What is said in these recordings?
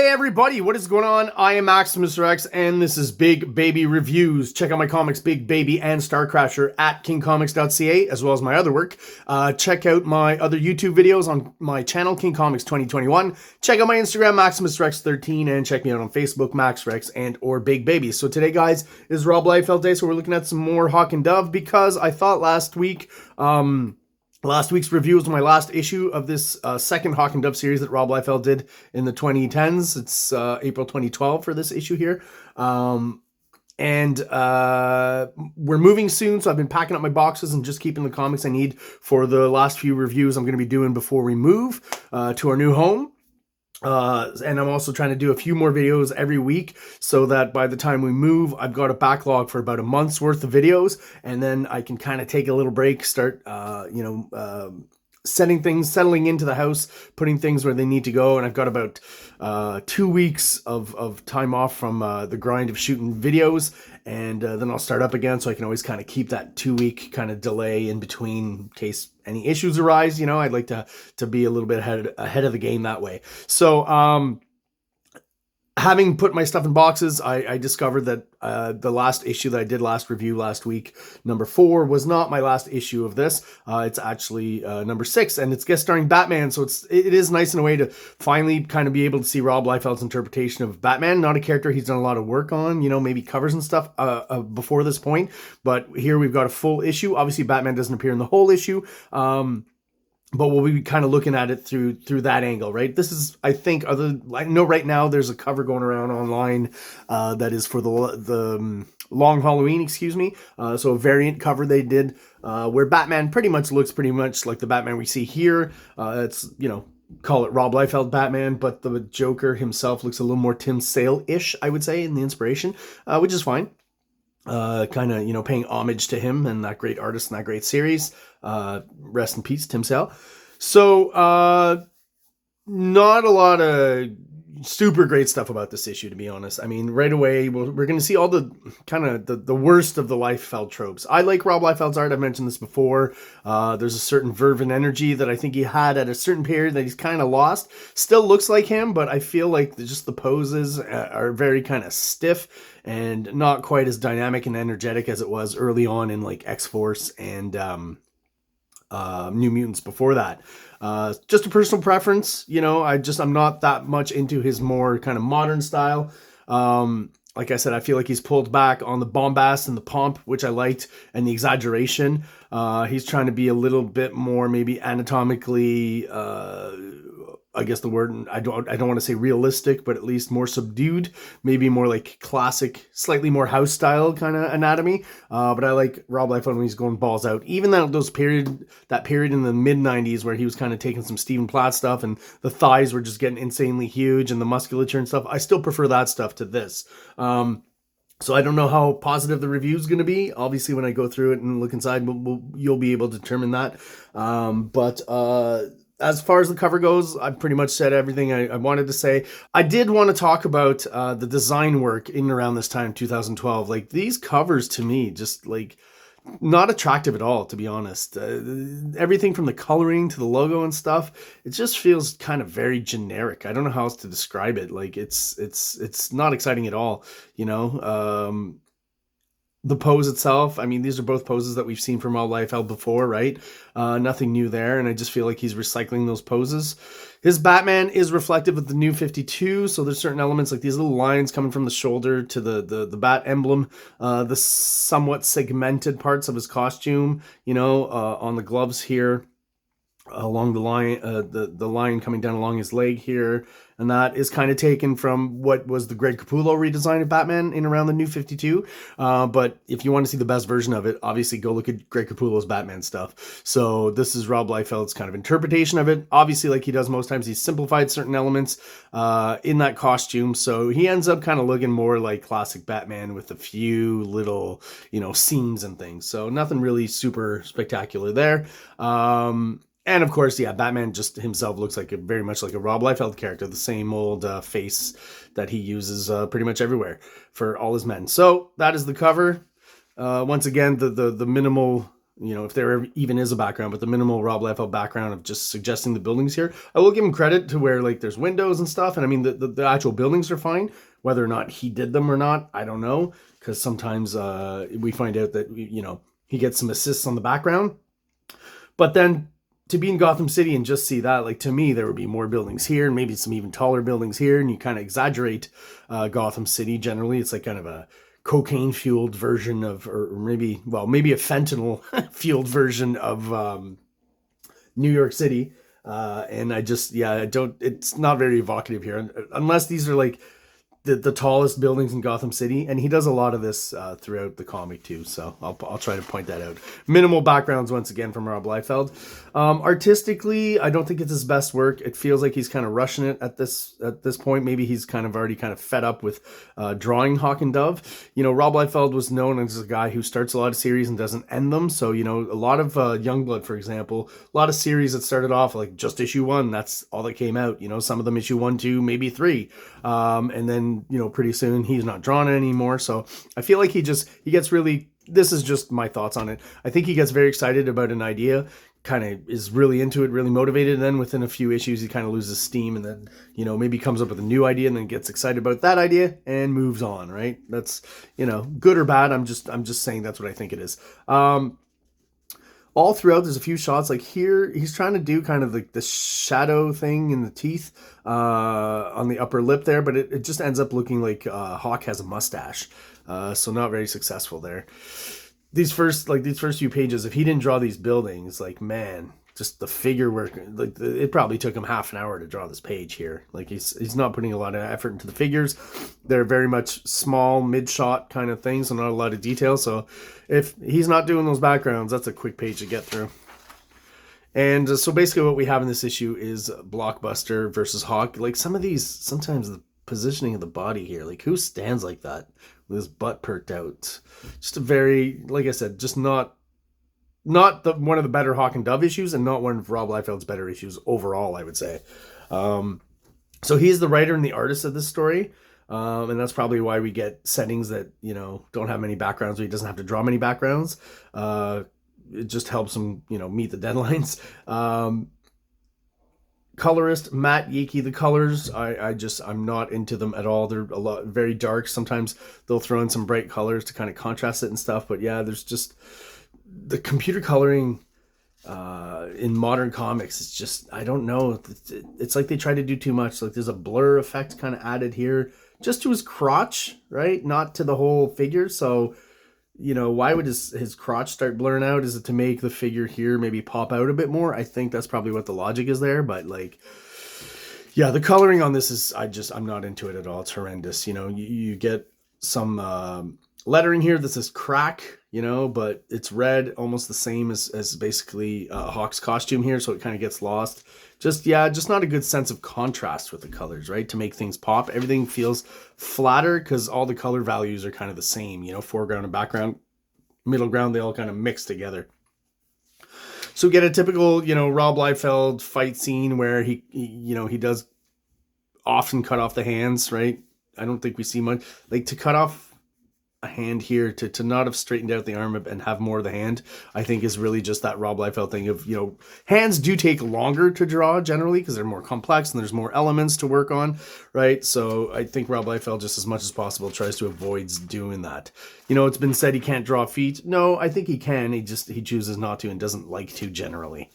Hey everybody, what is going on? I am Maximus Rex, and this is Big Baby Reviews. Check out my comics, Big Baby and Starcrasher, at KingComics.CA, as well as my other work. Check out my other YouTube videos on my channel, King Comics 2021. Check out my Instagram, Maximus Rex 13, and check me out on Facebook, Max Rex and or Big Baby. So today, guys, is Rob Liefeld Day, so we're looking at some more Hawk and Dove, because I thought last week's review was my last issue of this second Hawk and Dove series that Rob Liefeld did in the 2010s. It's April 2012 for this issue here. We're moving soon, so I've been packing up my boxes and just keeping the comics I need for the last few reviews I'm going to be doing before we move to our new home. And I'm also trying to do a few more videos every week so that by the time we move, I've got a backlog for about a month's worth of videos, and then I can kind of take a little break, start, settling into the house, putting things where they need to go. And I've got about 2 weeks of time off from the grind of shooting videos, and then I'll start up again, so I can always kind of keep that 2-week kind of delay in between in case any issues arise. You know, I'd like to be a little bit ahead of the game that way. So having put my stuff in boxes, I discovered that the last issue that I did review last week, number 4, was not my last issue of this. It's actually number 6, and it's guest starring Batman. So it is nice in a way to finally kind of be able to see Rob Liefeld's interpretation of Batman. Not a character he's done a lot of work on, you know, maybe covers and stuff before this point. But here we've got a full issue. Obviously, Batman doesn't appear in the whole issue. But we'll be kind of looking at it through that angle, right? This is, I think, I know right now there's a cover going around online that is for the Long Halloween, excuse me. So a variant cover they did where Batman looks pretty much like the Batman we see here. It's, you know, call it Rob Liefeld Batman, but the Joker himself looks a little more Tim Sale-ish, I would say, in the inspiration, which is fine. Kind of, you know, paying homage to him and that great artist and that great series. Rest in peace, Tim Sale. So, not a lot of super great stuff about this issue, to be honest. I mean, right away, we're going to see all the kind of the worst of the Liefeld tropes. I like Rob Liefeld's art. I've mentioned this before. There's a certain verve and energy that I think he had at a certain period that he's kind of lost. Still looks like him, but I feel like just the poses are very kind of stiff and not quite as dynamic and energetic as it was early on in like X-Force and New Mutants before that. Just a personal preference, you know. I'm not that much into his more kind of modern style. Like I said, I feel like he's pulled back on the bombast and the pomp, which I liked, and the exaggeration. He's trying to be a little bit more maybe anatomically, I guess the word, I don't want to say realistic, but at least more subdued, maybe more like classic, slightly more house style kind of anatomy. But I like Rob Liefeld when he's going balls out. Even that period in the mid-90s where he was kind of taking some Stephen Platt stuff and the thighs were just getting insanely huge and the musculature and stuff. I still prefer that stuff to this. So I don't know how positive the review is going to be. Obviously, when I go through it and look inside, you'll be able to determine that. As far as the cover goes, I've pretty much said everything I wanted to say. I did want to talk about the design work in and around this time, 2012. Like, these covers to me, just like not attractive at all, to be honest. Everything from the coloring to the logo and stuff, it just feels kind of very generic. I don't know how else to describe it. Like, it's not exciting at all, you know. The pose itself, I mean, these are both poses that we've seen from Rob Liefeld before, right? Nothing new there, and I just feel like he's recycling those poses. His Batman is reflective of the New 52, so there's certain elements like these little lines coming from the shoulder to the bat emblem, the somewhat segmented parts of his costume, you know, on the gloves here, along the line, the line coming down along his leg here, and that is kind of taken from what was the Greg Capullo redesign of Batman in around the New 52. But if you want to see the best version of it, obviously go look at Greg Capullo's Batman stuff. So this is Rob Liefeld's kind of interpretation of it. Obviously, like he does most times, he's simplified certain elements in that costume, so he ends up kind of looking more like classic Batman with a few little, you know, seams and things. So nothing really super spectacular there. And of course, yeah, Batman just himself looks like very much like a Rob Liefeld character, the same old face that he uses pretty much everywhere for all his men. So that is the cover. Once again, the minimal you know, if there even is a background, but the minimal Rob Liefeld background of just suggesting the buildings here. I will give him credit to where like there's windows and stuff, and I mean the actual buildings are fine. Whether or not he did them or not, I don't know, because sometimes we find out that, you know, he gets some assists on the background. But then to be in Gotham City and just see that, like, to me, there would be more buildings here and maybe some even taller buildings here, and you kind of exaggerate Gotham City generally. It's like kind of a cocaine fueled version of, or maybe, well, maybe a fentanyl fueled version of New York City. And I just, yeah, I don't, it's not very evocative here, unless these are like the tallest buildings in Gotham City, and he does a lot of this throughout the comic too, so I'll try to point that out. Minimal backgrounds once again from Rob Liefeld. Artistically, I don't think it's his best work. It feels like he's kind of rushing it at this point. Maybe he's kind of already kind of fed up with drawing Hawk and Dove. You know, Rob Liefeld was known as a guy who starts a lot of series and doesn't end them. So, you know, a lot of Youngblood, for example, a lot of series that started off like just issue 1, that's all that came out. You know, some of them issue 1, 2, maybe 3, and then, you know, pretty soon he's not drawing it anymore. So I feel like he gets really, this is just my thoughts on it, I think he gets very excited about an idea, kind of is really into it, really motivated, and then within a few issues he kind of loses steam, and then, you know, maybe comes up with a new idea and then gets excited about that idea and moves on, right? That's, you know, good or bad, I'm just saying that's what I think it is. All throughout, there's a few shots like here, he's trying to do kind of like the shadow thing in the teeth on the upper lip there, but it just ends up looking like Hawk has a mustache, so not very successful there. These first few pages, if he didn't draw these buildings, like, man, just the figure work, like, it probably took him half an hour to draw this page here. Like, he's not putting a lot of effort into the figures. They're very much small, mid-shot kind of things, so not a lot of detail. So if he's not doing those backgrounds, that's a quick page to get through. And so basically what we have in this issue is Blockbuster versus Hawk. Like, some of these, sometimes the positioning of the body here, like, who stands like that with his butt perked out? Just a very, like I said, just not one of the better Hawk and Dove issues, and not one of Rob Liefeld's better issues overall, I would say. So he's the writer and the artist of this story, and that's probably why we get settings that, you know, don't have many backgrounds, where he doesn't have to draw many backgrounds. It just helps him, you know, meet the deadlines. Colorist Matt Yeakey. The colors, I'm not into them at all. They're very dark. Sometimes they'll throw in some bright colors to kind of contrast it and stuff, but yeah, there's just the computer coloring in modern comics. It's just, I don't know, it's like they try to do too much. Like, there's a blur effect kind of added here just to his crotch, right? Not to the whole figure. So, you know, why would his crotch start blurring out? Is it to make the figure here maybe pop out a bit more? I think that's probably what the logic is there. But, like, yeah, the coloring on this is, I'm not into it at all. It's horrendous. You know, you get some lettering here that says crack, you know, but it's red, almost the same as basically Hawk's costume here, so it kind of gets lost. Just not a good sense of contrast with the colors, right? To make things pop. Everything feels flatter because all the color values are kind of the same, you know, foreground and background, middle ground, they all kind of mix together. So we get a typical, you know, Rob Liefeld fight scene where he you know, he does often cut off the hands, right? I don't think we see much. Like, to cut off a hand here, to not have straightened out the arm and have more of the hand, I think is really just that Rob Liefeld thing of, you know, hands do take longer to draw generally because they're more complex and there's more elements to work on, right? So I think Rob Liefeld, just as much as possible, tries to avoid doing that. You know, it's been said he can't draw feet. No, I think he can. He chooses not to and doesn't like to generally.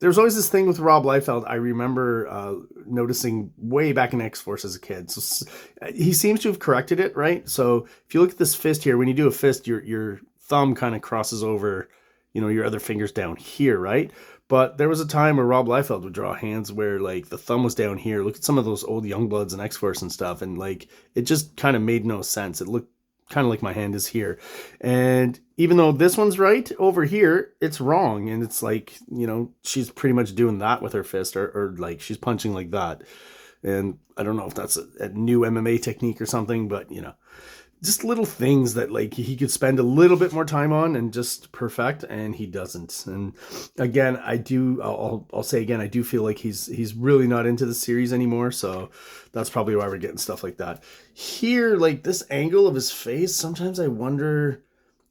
There's always this thing with Rob Liefeld I remember noticing way back in X-Force as a kid. So he seems to have corrected it, right? So if you look at this fist here, when you do a fist, your thumb kind of crosses over, you know, your other fingers down here, right? But there was a time where Rob Liefeld would draw hands where, like, the thumb was down here. Look at some of those old Youngbloods and X-Force and stuff, and, like, it just kind of made no sense. It looked kind of like my hand is here. And even though this one's right over here, it's wrong. And it's like, you know, she's pretty much doing that with her fist, or like she's punching like that. And I don't know if that's a new MMA technique or something, but, you know, just little things that, like, he could spend a little bit more time on and just perfect, and he doesn't. And again, I'll say again, I do feel like he's really not into the series anymore, so that's probably why we're getting stuff like that. Here, like, this angle of his face, sometimes I wonder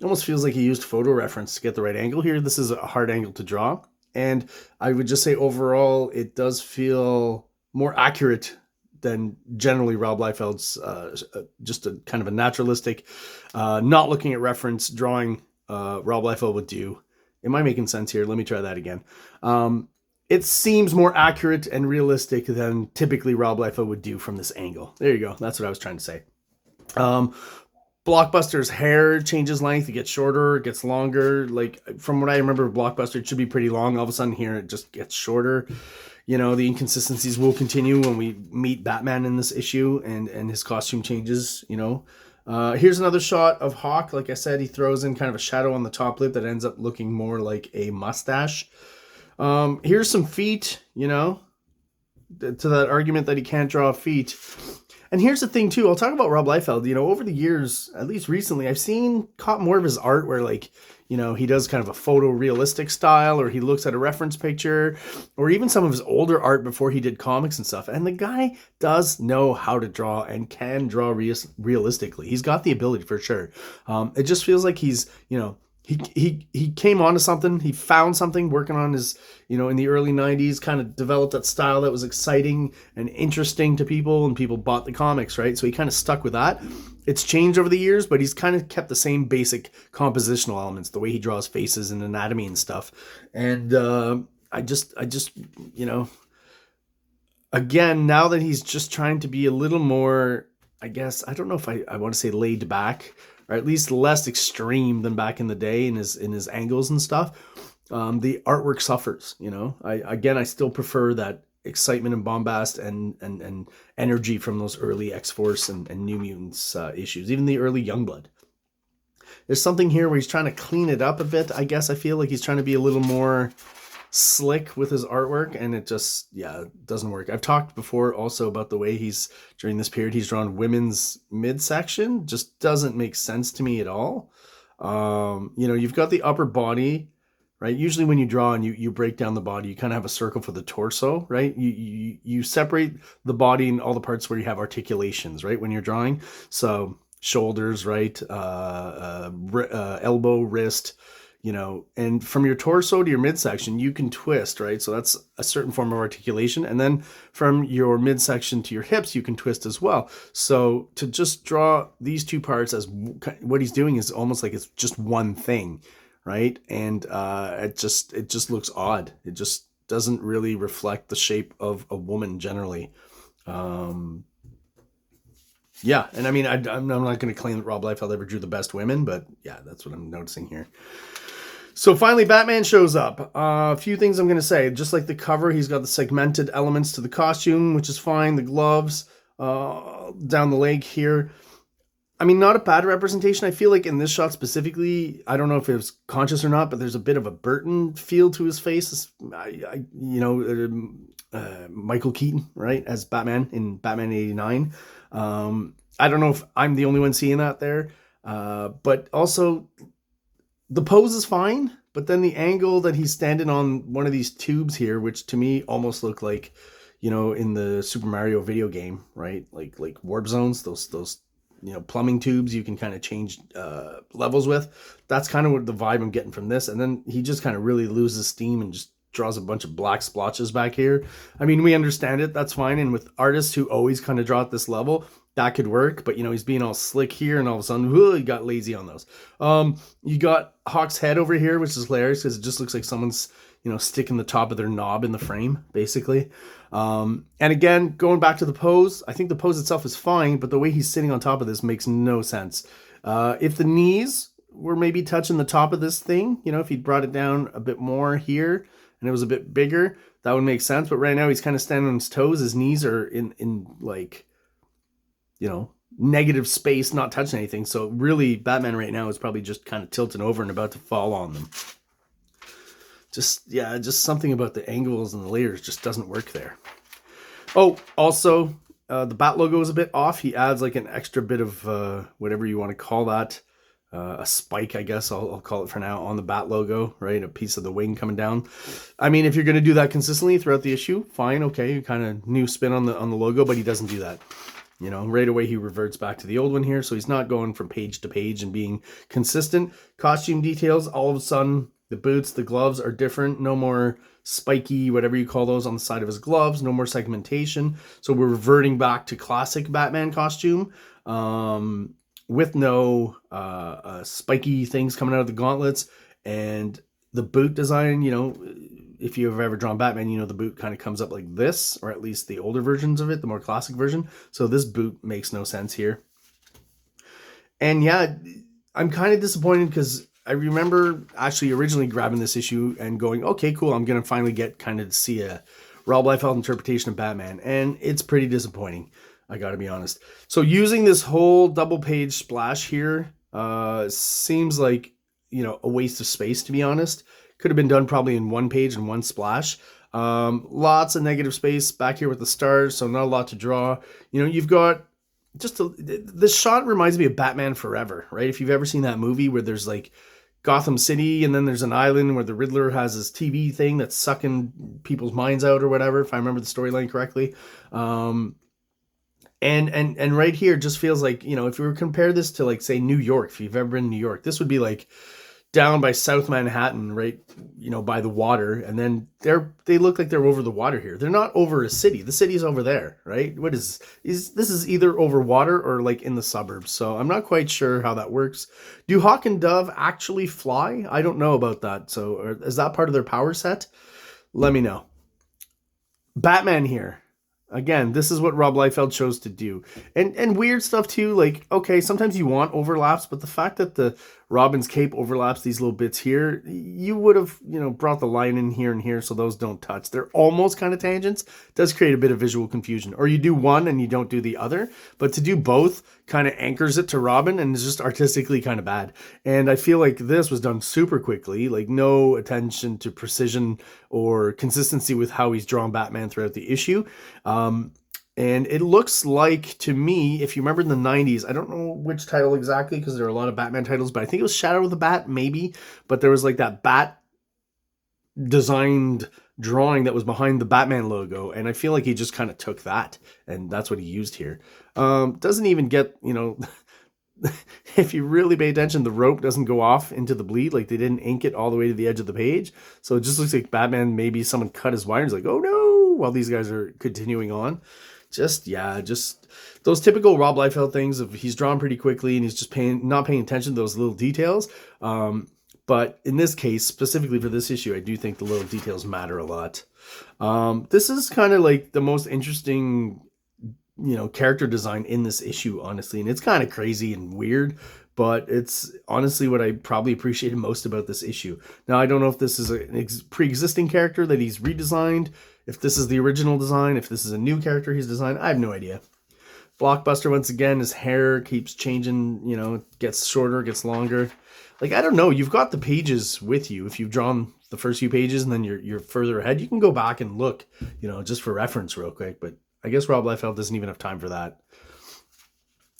almost feels like he used photo reference to get the right angle here. This is a hard angle to draw. And I would just say overall, it does feel more accurate than generally Rob Liefeld's just a kind of a naturalistic, not looking at reference drawing Rob Liefeld would do. Am I making sense here? Let me try that again. It seems more accurate and realistic than typically Rob Liefeld would do from this angle. There you go. That's what I was trying to say. Blockbuster's hair changes length. It gets shorter, it gets longer. Like from what I remember, Blockbuster, it should be pretty long. All of a sudden here, it just gets shorter. You know, the inconsistencies will continue when we meet Batman in this issue and his costume changes, you know. Here's another shot of Hawk. Like I said, he throws in kind of a shadow on the top lip that ends up looking more like a mustache. Here's some feet, you know, to that argument that he can't draw feet. And here's the thing too, I'll talk about Rob Liefeld, you know, over the years, at least recently, I've caught more of his art where like, you know, he does kind of a photorealistic style, or he looks at a reference picture, or even some of his older art before he did comics and stuff. And the guy does know how to draw and can draw realistically. He's got the ability for sure. It just feels like he's, you know, he came onto something. He found something working on his, you know, in the early 90s, kind of developed that style that was exciting and interesting to people, and people bought the comics, right? So he kind of stuck with that. It's changed over the years, but he's kind of kept the same basic compositional elements, the way he draws faces and anatomy and stuff. And I just, you know, again, now that he's just trying to be a little more, I guess, I don't know if I want to say laid back, or at least less extreme than back in the day in his angles and stuff. The artwork suffers, you know. I still prefer that excitement and bombast and energy from those early X-Force and New Mutants issues, even the early Youngblood. There's something here where he's trying to clean it up a bit. I guess I feel like he's trying to be a little more slick with his artwork, and it just, yeah, it doesn't work. I've talked before also about the way he's, during this period, he's drawn women's midsection. Just doesn't make sense to me at all. You know, you've got the upper body, right? Usually when you draw and you break down the body, you kind of have a circle for the torso, right? You separate the body in all the parts where you have articulations, right? When you're drawing. So shoulders, right? Elbow, wrist, you know, and from your torso to your midsection, you can twist, right? So that's a certain form of articulation. And then from your midsection to your hips, you can twist as well. So to just draw these two parts as what he's doing is almost like it's just one thing, right? And it just looks odd. It just doesn't really reflect the shape of a woman generally. Yeah, and I mean, I'm not going to claim that Rob Liefeld ever drew the best women, but yeah, that's what I'm noticing here. So finally, Batman shows up. A few things I'm going to say. Just like the cover, he's got the segmented elements to the costume, which is fine. The gloves down the leg here. I mean, not a bad representation. I feel like in this shot specifically, I don't know if it was conscious or not, but there's a bit of a Burton feel to his face. Michael Keaton, right, as Batman in Batman 89. I don't know if I'm the only one seeing that there, but also the pose is fine, but then the angle that he's standing on one of these tubes here, which to me almost look like, you know, in the Super Mario video game, right? Like warp zones, those you know, plumbing tubes you can kind of change levels with. That's kind of what the vibe I'm getting from this. And then he just kind of really loses steam and just draws a bunch of black splotches back here. I mean, we understand it, that's fine. And with artists who always kind of draw at this level, that could work. But, you know, he's being all slick here, and all of a sudden, he got lazy on those. You got Hawk's head over here, which is hilarious because it just looks like someone's, you know, sticking the top of their knob in the frame, basically. And again, going back to the pose, I think the pose itself is fine, but the way he's sitting on top of this makes no sense. If the knees were maybe touching the top of this thing, you know, if he brought it down a bit more here and it was a bit bigger, that would make sense. But right now he's kind of standing on his toes. His knees are in like, you know, negative space, not touching anything. So really, Batman right now is probably just kind of tilting over and about to fall on them. Just something about the angles and the layers just doesn't work there. Oh, also, the Bat logo is a bit off. He adds like an extra bit of whatever you want to call that. A spike, I guess I'll call it for now, on the Bat logo, right? A piece of the wing coming down. I mean, if you're going to do that consistently throughout the issue, fine, okay, kind of new spin on the logo, but he doesn't do that. You know, right away he reverts back to the old one here. So he's not going from page to page and being consistent. Costume details, all of a sudden, the boots, the gloves are different. No more spiky, whatever you call those, on the side of his gloves. No more segmentation. So we're reverting back to classic Batman costume with no spiky things coming out of the gauntlets. And the boot design, you know, if you've ever drawn Batman, you know the boot kind of comes up like this, or at least the older versions of it, the more classic version. So this boot makes no sense here. And yeah, I'm kind of disappointed because I remember actually originally grabbing this issue and going, okay, cool, I'm going to finally get kind of to see a Rob Liefeld interpretation of Batman. And it's pretty disappointing, I got to be honest. So using this whole double page splash here seems like, you know, a waste of space, to be honest. Could have been done probably in one page and one splash. Lots of negative space back here with the stars, so not a lot to draw. You know, you've got just this shot reminds me of Batman Forever, right? If you've ever seen that movie where there's like Gotham City and then there's an island where the Riddler has his TV thing that's sucking people's minds out or whatever, if I remember the storyline correctly. And right here just feels like, you know, if you were to compare this to like say New York, if you've ever been in New York, this would be like down by South Manhattan, right, you know, by the water, and then they look like they're over the water here. They're not over a city. The city's over there, right? What is this is either over water or like in the suburbs. So I'm not quite sure how that works. Do Hawk and Dove actually fly? I don't know about that. So is that part of their power set? Let me know. Batman here. Again, this is what Rob Liefeld chose to do. And weird stuff too, like, okay, sometimes you want overlaps, but the fact that the Robin's cape overlaps these little bits here, you would have, you know, brought the line in here and here so those don't touch. They're almost kind of tangents. It does create a bit of visual confusion. Or you do one and you don't do the other, but to do both kind of anchors it to Robin and is just artistically kind of bad. And I feel like this was done super quickly, like no attention to precision or consistency with how he's drawn Batman throughout the issue. And it looks like, to me, if you remember in the 90s, I don't know which title exactly because there are a lot of Batman titles, but I think it was Shadow of the Bat, maybe. But there was like that bat designed drawing that was behind the Batman logo. And I feel like he just kind of took that and that's what he used here. Doesn't even get, you know, if you really pay attention, the rope doesn't go off into the bleed. Like they didn't ink it all the way to the edge of the page. So it just looks like Batman, maybe someone cut his wires like, oh no, while these guys are continuing on. Just those typical Rob Liefeld things of he's drawn pretty quickly and he's just not paying attention to those little details. But in this case, specifically for this issue, I do think the little details matter a lot. This is kind of like the most interesting, you know, character design in this issue, honestly. And it's kind of crazy and weird, but it's honestly what I probably appreciated most about this issue. Now, I don't know if this is a pre-existing character that he's redesigned, if this is the original design, if this is a new character he's designed, I have no idea. Blockbuster, once again, his hair keeps changing, you know, gets shorter, gets longer. Like, I don't know, you've got the pages with you. If you've drawn the first few pages and then you're further ahead, you can go back and look, you know, just for reference real quick. But I guess Rob Liefeld doesn't even have time for that.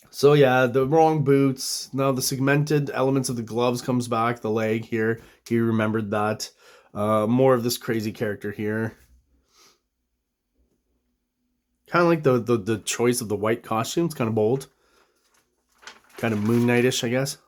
So yeah, the wrong boots. Now the segmented elements of the gloves comes back, the leg here. He remembered that. More of this crazy character here. Kind of like the choice of the white costume. It's kind of bold. Kind of Moon Knight-ish, I guess.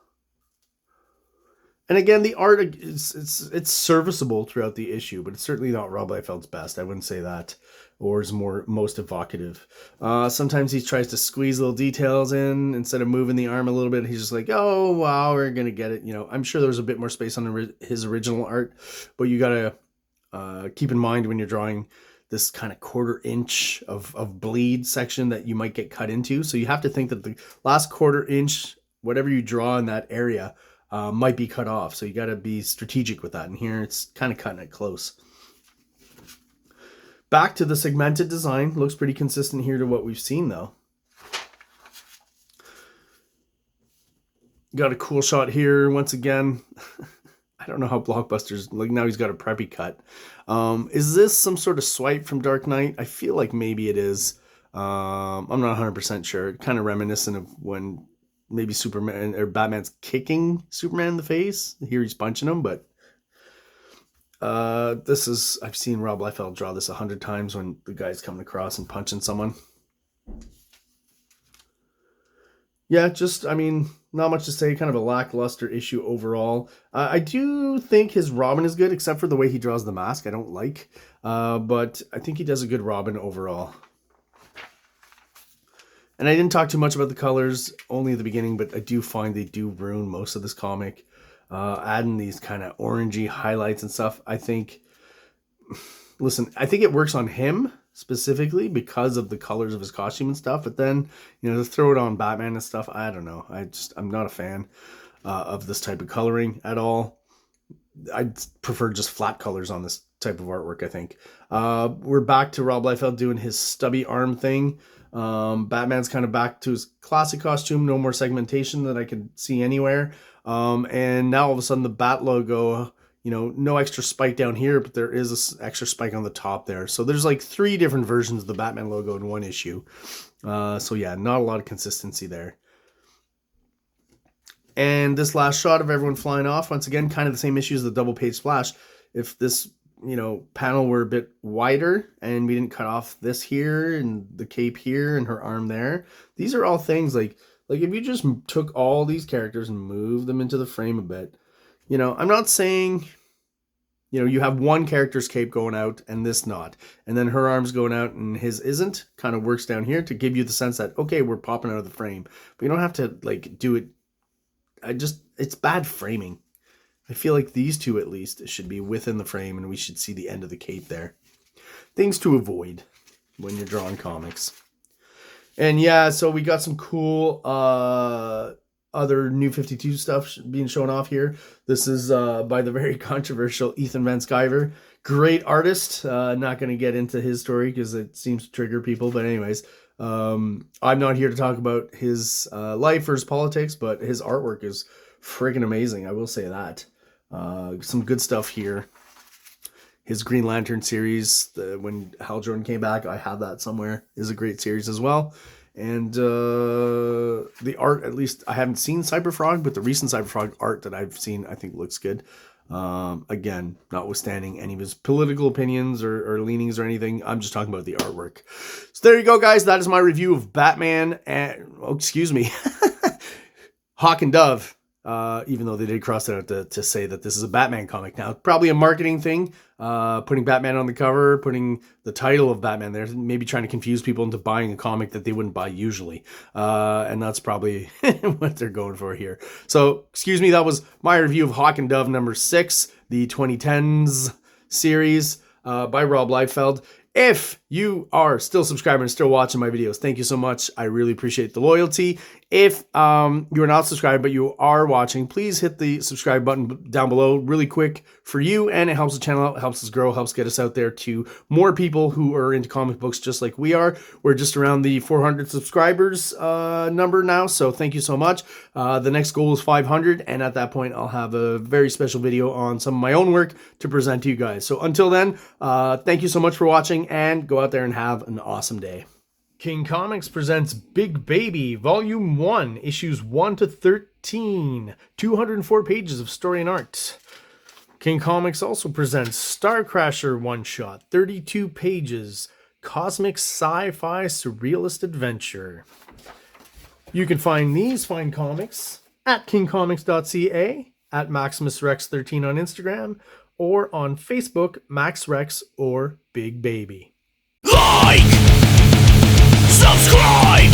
And again, the art, it's serviceable throughout the issue, but it's certainly not Rob Liefeld's best. I wouldn't say that. Or is most evocative. Sometimes he tries to squeeze little details in instead of moving the arm a little bit. He's just like, oh, wow, we're going to get it. You know, I'm sure there's a bit more space on his original art, but you got to keep in mind when you're drawing this kind of 1/4 inch of bleed section that you might get cut into. So you have to think that the last 1/4 inch, whatever you draw in that area, might be cut off. So you got to be strategic with that. And here it's kind of cutting it close. Back to the segmented design. Looks pretty consistent here to what we've seen though. Got a cool shot here once again. I don't know how Blockbuster's, like now he's got a preppy cut. Is this some sort of swipe from Dark Knight? I feel like maybe it is. I'm not 100% sure. Kind of reminiscent of when maybe Superman or Batman's kicking Superman in the face. Here he's punching him, but this is, I've seen Rob Liefeld draw this 100 times when the guy's coming across and punching someone. Yeah, just, I mean, not much to say. Kind of a lackluster issue overall. I do think his Robin is good, except for the way he draws the mask. I don't like. But I think he does a good Robin overall. And I didn't talk too much about the colors, only at the beginning, but I do find they do ruin most of this comic. Adding these kind of orangey highlights and stuff, I think... Listen, I think it works on him specifically because of the colors of his costume and stuff. But then, to throw it on Batman and stuff, I don't know. I'm not a fan of this type of coloring at all. I prefer just flat colors on this type of artwork, I think. We're back to Rob Liefeld doing his stubby arm thing. Batman's kind of back to his classic costume. No more segmentation that I could see anywhere. And now all of a sudden the Bat logo... no extra spike down here, but there is an extra spike on the top there. So there's like 3 different versions of the Batman logo in one issue. So yeah, not a lot of consistency there. And this last shot of everyone flying off, once again, kind of the same issue as the double page splash. If this, panel were a bit wider and we didn't cut off this here and the cape here and her arm there, these are all things like if you just took all these characters and moved them into the frame a bit, I'm not saying, you have one character's cape going out and this not, and then her arm's going out and his isn't, kind of works down here to give you the sense that, okay, we're popping out of the frame. But you don't have to, do it. It's bad framing. I feel like these two, at least, should be within the frame and we should see the end of the cape there. Things to avoid when you're drawing comics. And yeah, so we got some cool... other New 52 stuff being shown off here. This is by the very controversial Ethan Van Sciver. Great artist. Not going to get into his story because it seems to trigger people. But anyways, I'm not here to talk about his life or his politics, but his artwork is freaking amazing. I will say that. Some good stuff here. His Green Lantern series, when Hal Jordan came back, I have that somewhere, is a great series as well. And the art, at least I haven't seen Cyberfrog, but the recent Cyberfrog art that I've seen, I think looks good. Again, notwithstanding any of his political opinions or leanings or anything, I'm just talking about the artwork. So there you go, guys. That is my review of Batman and, Hawk and Dove. Even though they did cross it out to say that this is a Batman comic now. Probably a marketing thing, putting Batman on the cover, putting the title of Batman there, maybe trying to confuse people into buying a comic that they wouldn't buy usually. And that's probably what they're going for here. So, that was my review of Hawk and Dove number 6, the 2010s series by Rob Liefeld. If you are still subscribing and still watching my videos, thank you so much. I really appreciate the loyalty. If you are not subscribed, but you are watching, please hit the subscribe button down below really quick for you. And it helps the channel out, helps us grow, helps get us out there to more people who are into comic books just like we are. We're just around the 400 subscribers number now. So thank you so much. The next goal is 500. And at that point, I'll have a very special video on some of my own work to present to you guys. So until then, thank you so much for watching and go out there and have an awesome day. King Comics presents Big Baby, Volume 1, Issues 1 to 13, 204 pages of story and art. King Comics also presents Star Crasher one-shot, 32 pages, cosmic sci-fi surrealist adventure. You can find these fine comics at KingComics.CA, at MaximusRex13 on Instagram, or on Facebook, MaxRex or Big Baby. Like! Subscribe!